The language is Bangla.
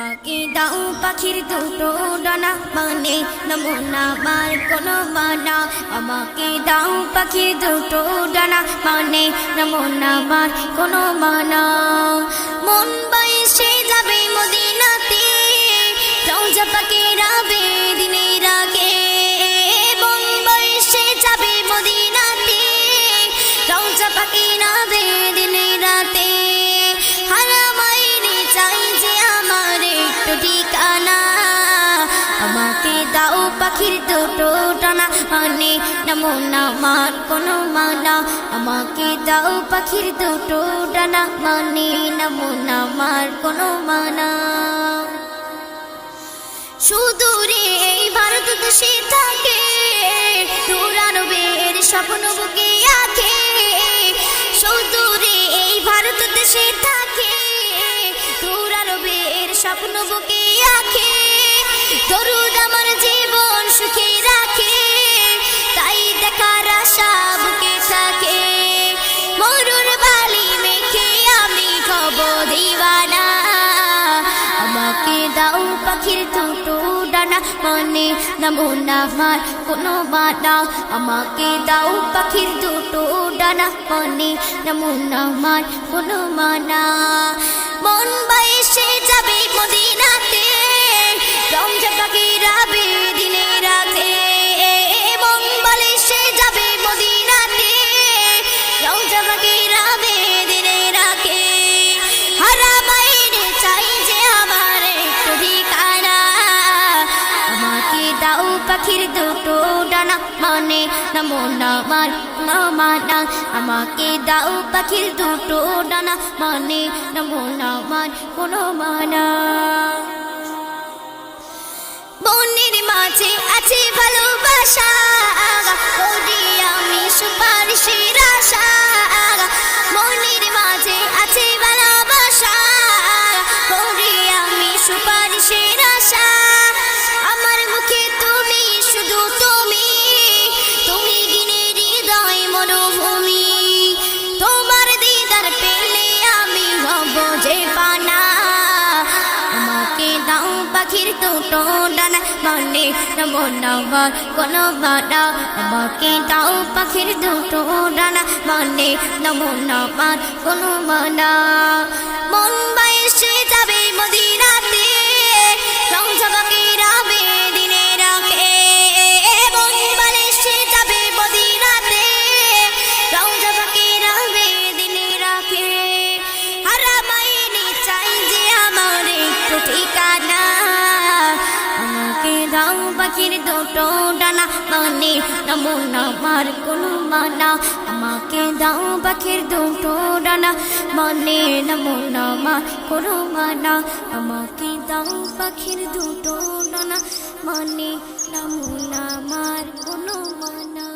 আমাকে দাও পাখির দুটো ডানা মানে নমুনা আমার কোনো মানা আমাকে দাও পাখির দুটো ডানা মানে নমুনা আমার কোনো মানা মন বাইসে যাবে মদিনাতে রওজা পাকের আবে দিনে রাগে মন বাইসে যাবে মদিনাতে রওজা পাকের আবে দিনে রাতে হারামাইনে চাই যে আমার একটু ঠিকানা আমাকে দাও পাখির দুটো ডানা মানে নমুনা আমার কোনো মানা আমাকে দাও পাখির দুটো ডানা মানে নমুনা আমার কোনো মানা সুদূরে এই ভারত দেশে থাকে দূরানবের স্বপ্ন বুকে আঁকে সুদূরে এই ভারত দেশে থাকে দূরানবের স্বপ্ন বুকে আঁকে দরুদ আমার জীবন সুখে রাখে তাই দেখার আশা বুকে থাকে মরুর বালি মেখে আমি হব দিওয়ানা আমাকে দাও পাখির দুটো ডানা মানে নমুনা আমার কোনো মানা আমাকে দাও পাখির দুটো ডানা মানে নমুনা আমার কোনো মানা মন বাইসে যাবে মদিনাতে রওজা পাকের আবে দিনে রাতে মন বাইসে যাবে মদিনাতে রওজা পাকের আবে দিনে রাতে হারামাইনে চাই যে আমার একটু ঠিকানা আমাকে দাও পাখির দুটো ডানা মানে নমুনা আমার মানা আমাকে দাও পাখির দুটো ডানা মানে নমুনা আমার কোনো মানা মনের মাঝে আছে ভালোবাসা করি আমি সুপারিশের আশা মনের মাঝে আছে ভালোবাসা করি আমি সুপারিশের আশা আমার মুখে তুমি শুধু তুমি তুমি গিনে হৃদয় মরুভূমি তোমার দিদার পেলে আমি হব যে পানা আমাকে দাও পাখির দুটো ডানা মানে নমুনা আমার কোনো মানা আমাকে দাও পাখির দুটো ডানা মানে নমুনা আমার কোনো মানা মন বাইসে যাবে মদিনাতে রওজা পাকের আবে দিনে রাখে মন বাইসে যাবে মদিনাতে রওজা পাকের আবে দিনে রাখে হারামাইনে চাই যে আমার একটু ঠিকানা আমাকে দাও পাখির দুটো ডানা মানে নমুনা আমার কোনো মানা আমাকে দাও পাখির দুটো ডানা মানে নমুনা আমার কোনো মানা আমাকে দাও পাখির দুটো ডানা মানে নমুনা আমার কোনো মানা।